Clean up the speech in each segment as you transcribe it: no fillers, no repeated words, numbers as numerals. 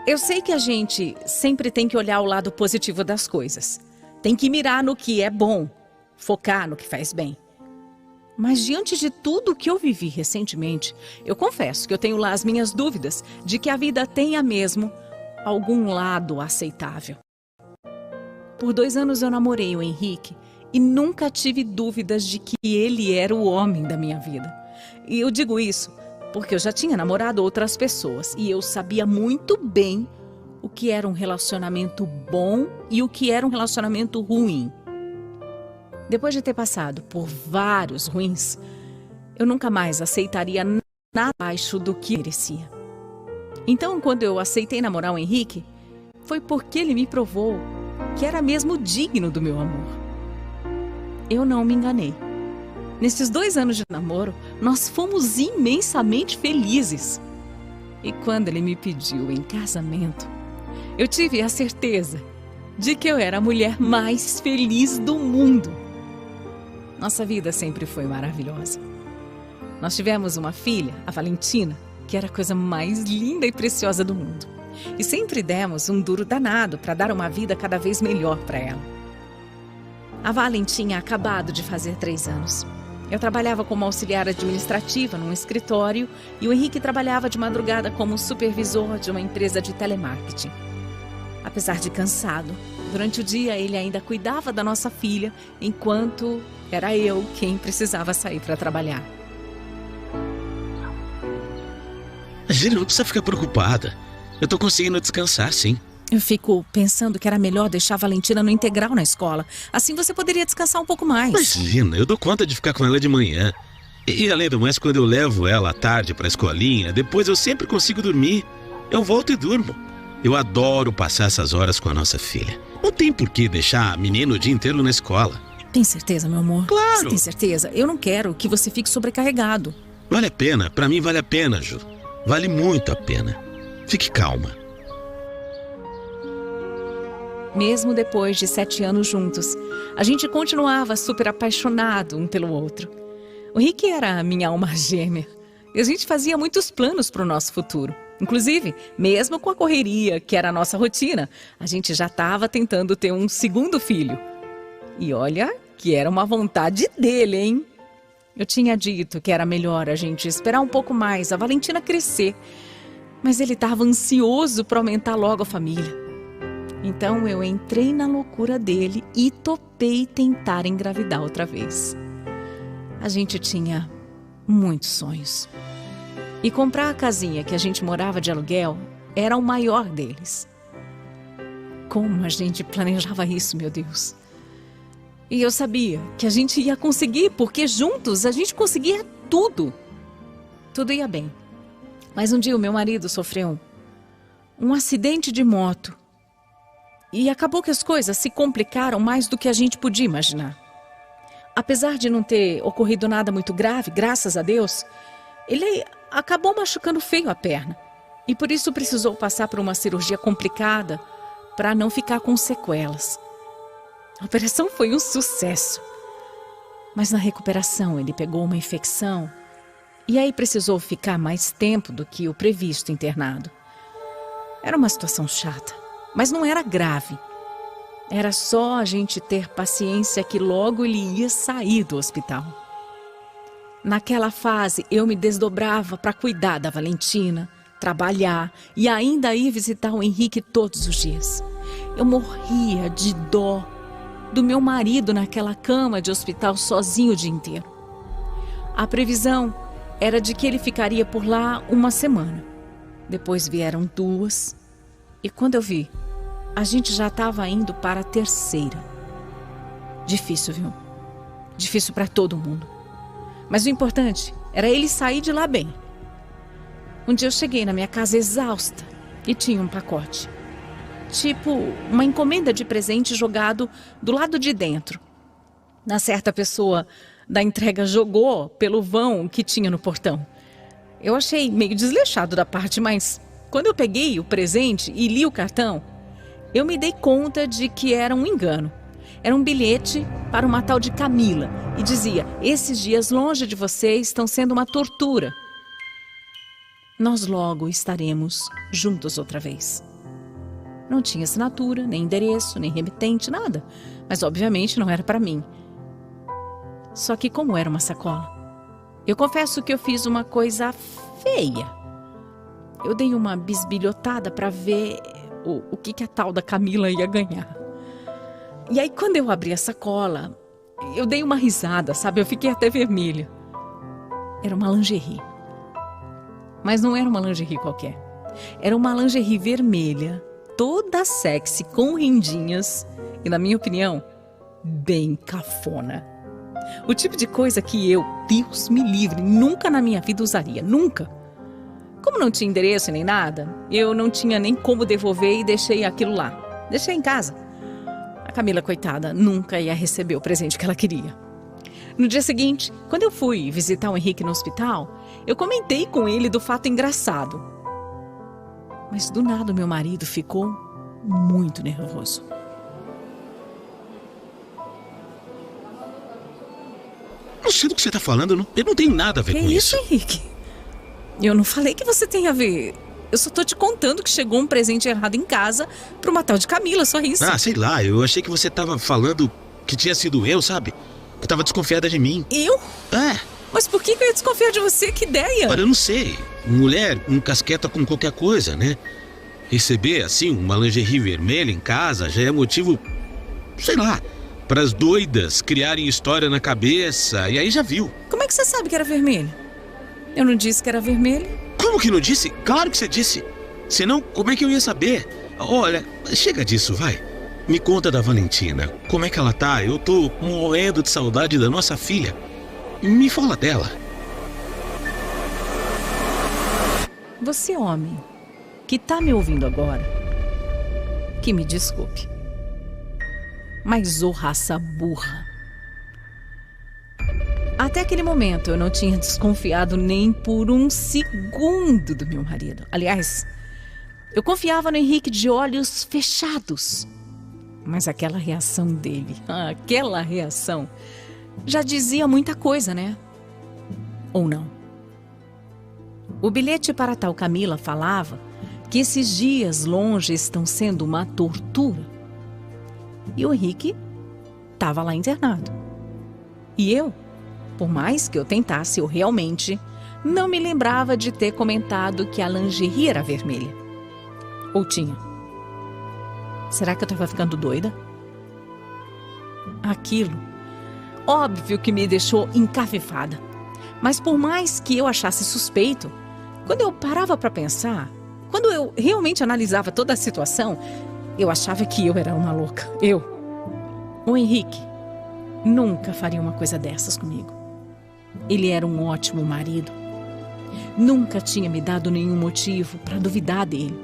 Eu sei que a gente sempre tem que olhar o lado positivo das coisas. Tem que mirar no que é bom, focar no que faz bem. Mas diante de tudo o que eu vivi recentemente, eu confesso que eu tenho lá as minhas dúvidas de que a vida tenha mesmo algum lado aceitável. Por 2 anos eu namorei o Henrique e nunca tive dúvidas de que ele era o homem da minha vida. E eu digo isso porque eu já tinha namorado outras pessoas e eu sabia muito bem o que era um relacionamento bom e o que era um relacionamento ruim. Depois de ter passado por vários ruins, eu nunca mais aceitaria nada abaixo do que merecia. Então, quando eu aceitei namorar o Henrique, foi porque ele me provou que era mesmo digno do meu amor. Eu não me enganei. Nesses 2 anos de namoro, nós fomos imensamente felizes. E quando ele me pediu em casamento, eu tive a certeza de que eu era a mulher mais feliz do mundo. Nossa vida sempre foi maravilhosa. Nós tivemos uma filha, a Valentina, que era a coisa mais linda e preciosa do mundo. E sempre demos um duro danado para dar uma vida cada vez melhor para ela. A Valen tinha acabado de fazer 3 anos. Eu trabalhava como auxiliar administrativa num escritório e o Henrique trabalhava de madrugada como supervisor de uma empresa de telemarketing. Apesar de cansado, durante o dia ele ainda cuidava da nossa filha, enquanto era eu quem precisava sair para trabalhar. Gina, não precisa ficar preocupada. Eu tô conseguindo descansar, sim. Eu fico pensando que era melhor deixar a Valentina no integral na escola. Assim você poderia descansar um pouco mais. Mas, Gina, eu dou conta de ficar com ela de manhã. E além do mais, quando eu levo ela à tarde pra escolinha, depois eu sempre consigo dormir. Eu volto e durmo. Eu adoro passar essas horas com a nossa filha. Não tem por que deixar a menina o dia inteiro na escola. Tem certeza, meu amor? Claro! Você tem certeza? Eu não quero que você fique sobrecarregado. Vale a pena. Pra mim vale a pena, Ju. Vale muito a pena. Fique calma. Mesmo depois de 7 anos juntos, a gente continuava super apaixonado um pelo outro. O Rick era a minha alma gêmea. E a gente fazia muitos planos para o nosso futuro. Inclusive, mesmo com a correria, que era a nossa rotina, a gente já estava tentando ter um segundo filho. E olha que era uma vontade dele, hein? Eu tinha dito que era melhor a gente esperar um pouco mais a Valentina crescer. Mas ele estava ansioso para aumentar logo a família. Então eu entrei na loucura dele e topei tentar engravidar outra vez. A gente tinha muitos sonhos. E comprar a casinha que a gente morava de aluguel era o maior deles. Como a gente planejava isso, meu Deus. E eu sabia que a gente ia conseguir, porque juntos a gente conseguia tudo. Tudo ia bem. Mas um dia o meu marido sofreu um acidente de moto. E acabou que as coisas se complicaram mais do que a gente podia imaginar. Apesar de não ter ocorrido nada muito grave, graças a Deus, ele acabou machucando feio a perna. E por isso precisou passar por uma cirurgia complicada para não ficar com sequelas. A operação foi um sucesso. Mas na recuperação ele pegou uma infecção e aí precisou ficar mais tempo do que o previsto internado. Era uma situação chata, mas não era grave. Era só a gente ter paciência que logo ele ia sair do hospital. Naquela fase, eu me desdobrava para cuidar da Valentina, trabalhar e ainda ir visitar o Henrique todos os dias. Eu morria de dó do meu marido naquela cama de hospital sozinho o dia inteiro. A previsão era de que ele ficaria por lá uma semana. Depois vieram 2. E quando eu vi, a gente já estava indo para a 3ª. Difícil, viu? Difícil para todo mundo. Mas o importante era ele sair de lá bem. Um dia eu cheguei na minha casa exausta e tinha um pacote. Tipo, uma encomenda de presente jogado do lado de dentro. Na certa pessoa da entrega jogou pelo vão que tinha no portão. Eu achei meio desleixado da parte, mas quando eu peguei o presente e li o cartão, eu me dei conta de que era um engano. Era um bilhete para uma tal de Camila e dizia: esses dias longe de você estão sendo uma tortura. Nós logo estaremos juntos outra vez. Não tinha assinatura, nem endereço, nem remetente, nada. Mas obviamente não era para mim. Só que como era uma sacola, eu confesso que eu fiz uma coisa feia. Eu dei uma bisbilhotada para ver o que a tal da Camila ia ganhar. E aí quando eu abri a sacola, eu dei uma risada, sabe? Eu fiquei até vermelha. Era uma lingerie. Mas não era uma lingerie qualquer. Era uma lingerie vermelha, toda sexy, com rendinhas e, na minha opinião, bem cafona. O tipo de coisa que eu, Deus me livre, nunca na minha vida usaria. Nunca. Como não tinha endereço nem nada, eu não tinha nem como devolver e deixei aquilo lá. Deixei em casa. A Camila, coitada, nunca ia receber o presente que ela queria. No dia seguinte, quando eu fui visitar o Henrique no hospital, eu comentei com ele do fato engraçado. Mas do nada meu marido ficou muito nervoso. Não sei do que você tá falando, eu não tenho nada a ver com isso. Que isso, Henrique? Eu não falei que você tem a ver. Eu só tô te contando que chegou um presente errado em casa pro uma tal de Camila, só isso. Ah, sei lá, eu achei que você tava falando que tinha sido eu, sabe? Que tava desconfiada de mim. Eu? É. Mas por que eu ia desconfiar de você? Que ideia? Olha, eu não sei. Mulher encasqueta com qualquer coisa, né? Receber, assim, uma lingerie vermelha em casa já é motivo, sei lá, para as doidas criarem história na cabeça. E aí já viu. Como é que você sabe que era vermelho? Eu não disse que era vermelho. Como que não disse? Claro que você disse. Senão, como é que eu ia saber? Olha, chega disso, vai. Me conta da Valentina. Como é que ela tá? Eu tô morrendo de saudade da nossa filha. Me fala dela. Você, homem, que tá me ouvindo agora, que me desculpe. Mas ô raça burra. Até aquele momento eu não tinha desconfiado nem por um segundo do meu marido. Aliás, eu confiava no Henrique de olhos fechados. Mas aquela reação dele, aquela reação, já dizia muita coisa, né? Ou não? O bilhete para a tal Camila falava que esses dias longe estão sendo uma tortura. E o Henrique estava lá internado. E eu, por mais que eu tentasse, eu realmente não me lembrava de ter comentado que a lingerie era vermelha. Ou tinha? Será que eu estava ficando doida? Aquilo, óbvio que me deixou encafifada. Mas por mais que eu achasse suspeito, quando eu parava para pensar, quando eu realmente analisava toda a situação, eu achava que eu era uma louca. O Henrique nunca faria uma coisa dessas comigo. Ele era um ótimo marido. Nunca tinha me dado nenhum motivo para duvidar dele.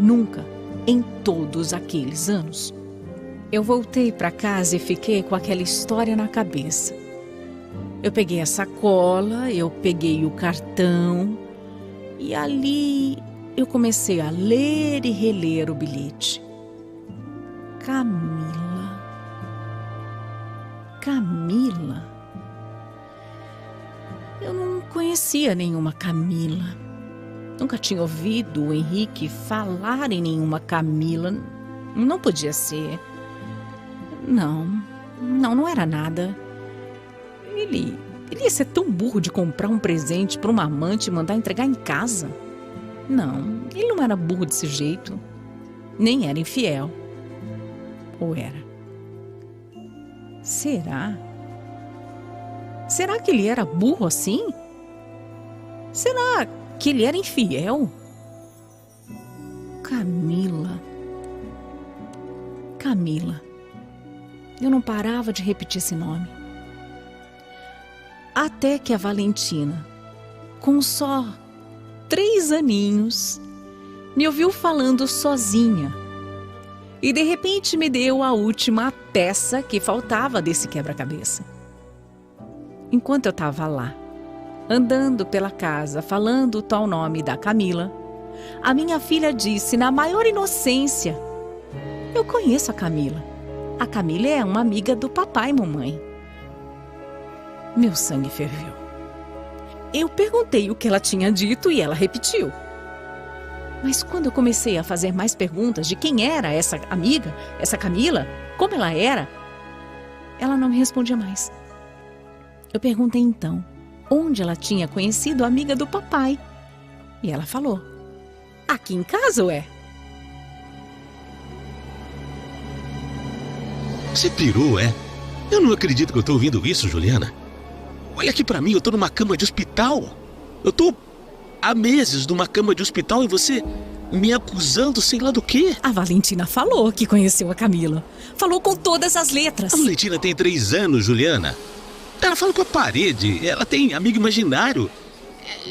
Nunca, em todos aqueles anos. Eu voltei para casa e fiquei com aquela história na cabeça. Eu peguei a sacola, eu peguei o cartão e ali eu comecei a ler e reler o bilhete. Camila. Eu não conhecia nenhuma Camila. Nunca tinha ouvido o Henrique falar em nenhuma Camila. Não podia ser. Não era nada. Ele ia ser tão burro de comprar um presente para uma amante e mandar entregar em casa. Não, ele não era burro desse jeito. Nem era infiel. Ou era? Será? Será que ele era burro assim? Será que ele era infiel? Camila. Eu não parava de repetir esse nome. Até que a Valentina, com só 3 aninhos, me ouviu falando sozinha. E de repente me deu a última peça que faltava desse quebra-cabeça. Enquanto eu estava lá, andando pela casa, falando o tal nome da Camila, a minha filha disse na maior inocência: eu conheço a Camila. A Camila é uma amiga do papai, mamãe. Meu sangue ferveu. Eu perguntei o que ela tinha dito e ela repetiu. Mas quando eu comecei a fazer mais perguntas de quem era essa amiga, essa Camila, como ela era, ela não me respondia mais. Eu perguntei então onde ela tinha conhecido a amiga do papai. E ela falou: aqui em casa, ué. Você pirou, é? Eu não acredito que eu tô ouvindo isso, Juliana. Olha aqui pra mim, eu tô numa cama de hospital. Eu tô há meses numa cama de hospital e você me acusando sei lá do quê. A Valentina falou que conheceu a Camila. Falou com todas as letras. A Valentina tem 3 anos, Juliana. Ela fala com a parede, ela tem amigo imaginário.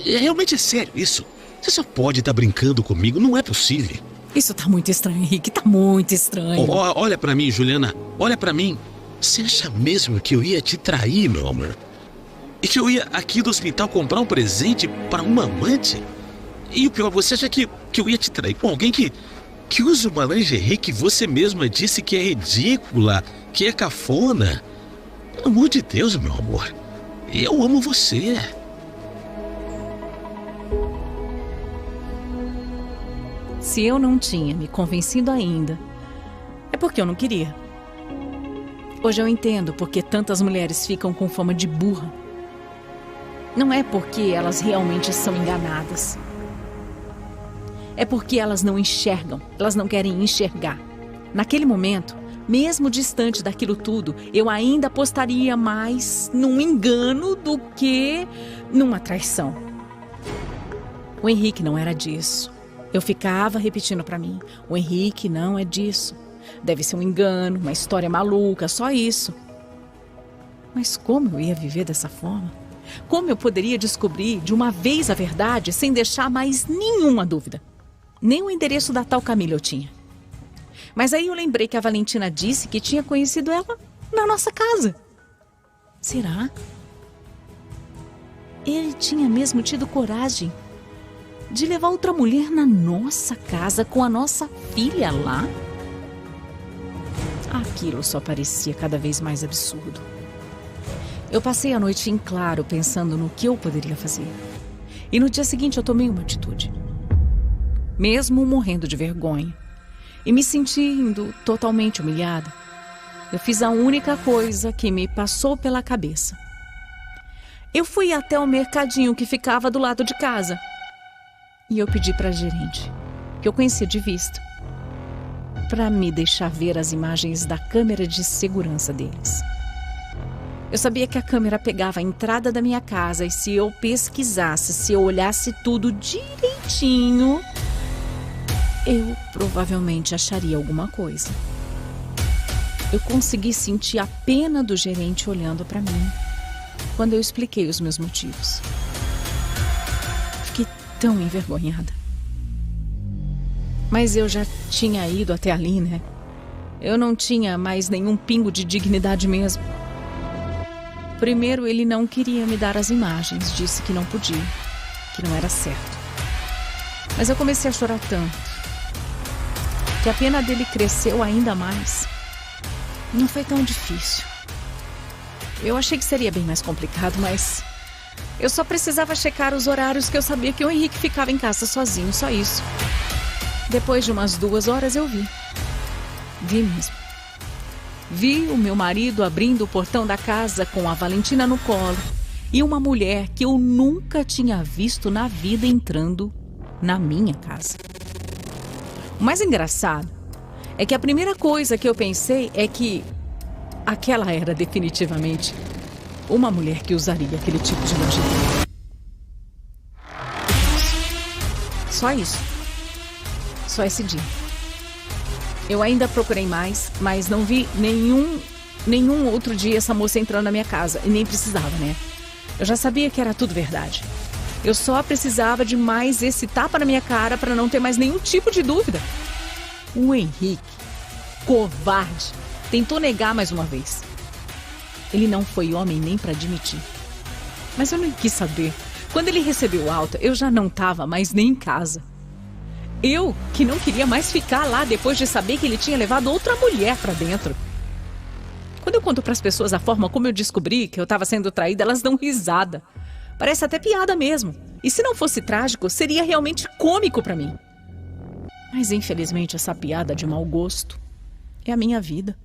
Realmente é sério isso. Você só pode estar brincando comigo, não é possível. Isso tá muito estranho, Henrique, tá muito estranho. Olha pra mim, Juliana, olha pra mim. Você acha mesmo que eu ia te trair, meu amor? E que eu ia aqui do hospital comprar um presente para uma amante? E o pior, você acha que eu ia te trair com alguém que usa uma lingerie que você mesma disse que é ridícula, que é cafona? Pelo amor de Deus, meu amor, eu amo você. Se eu não tinha me convencido ainda, é porque eu não queria. Hoje eu entendo porque tantas mulheres ficam com fama de burra. Não é porque elas realmente são enganadas. É porque elas não enxergam, elas não querem enxergar. Naquele momento, mesmo distante daquilo tudo, eu ainda apostaria mais num engano do que numa traição. O Henrique não era disso. Eu ficava repetindo pra mim: o Henrique não é disso. Deve ser um engano, uma história maluca, só isso. Mas como eu ia viver dessa forma? Como eu poderia descobrir de uma vez a verdade sem deixar mais nenhuma dúvida? Nem o endereço da tal Camila eu tinha. Mas aí eu lembrei que a Valentina disse que tinha conhecido ela na nossa casa. Será? Ele tinha mesmo tido coragem de levar outra mulher na nossa casa com a nossa filha lá? Aquilo só parecia cada vez mais absurdo. Eu passei a noite em claro pensando no que eu poderia fazer. E no dia seguinte eu tomei uma atitude. Mesmo morrendo de vergonha e me sentindo totalmente humilhada, eu fiz a única coisa que me passou pela cabeça. Eu fui até o mercadinho que ficava do lado de casa. E eu pedi para a gerente, que eu conhecia de vista, para me deixar ver as imagens da câmera de segurança deles. Eu sabia que a câmera pegava a entrada da minha casa e se eu pesquisasse, se eu olhasse tudo direitinho, eu provavelmente acharia alguma coisa. Eu consegui sentir a pena do gerente olhando para mim quando eu expliquei os meus motivos. Fiquei tão envergonhada. Mas eu já tinha ido até ali, né? Eu não tinha mais nenhum pingo de dignidade mesmo. Primeiro, ele não queria me dar as imagens, disse que não podia, que não era certo. Mas eu comecei a chorar tanto, que a pena dele cresceu ainda mais. Não foi tão difícil. Eu achei que seria bem mais complicado, mas eu só precisava checar os horários que eu sabia que o Henrique ficava em casa sozinho, só isso. Depois de umas 2 horas eu vi. Vi mesmo. Vi o meu marido abrindo o portão da casa com a Valentina no colo e uma mulher que eu nunca tinha visto na vida entrando na minha casa. O mais engraçado é que a primeira coisa que eu pensei é que aquela era definitivamente uma mulher que usaria aquele tipo de lingerie. Só isso. Só esse dia. Eu ainda procurei mais, mas não vi nenhum outro dia essa moça entrando na minha casa. E nem precisava, né? Eu já sabia que era tudo verdade. Eu só precisava de mais esse tapa na minha cara para não ter mais nenhum tipo de dúvida. O Henrique, covarde, tentou negar mais uma vez. Ele não foi homem nem para admitir. Mas eu nem quis saber. Quando ele recebeu alta, eu já não estava mais nem em casa. Eu, que não queria mais ficar lá depois de saber que ele tinha levado outra mulher para dentro. Quando eu conto para as pessoas a forma como eu descobri que eu estava sendo traída, elas dão risada. Parece até piada mesmo. E se não fosse trágico, seria realmente cômico para mim. Mas infelizmente essa piada de mau gosto é a minha vida.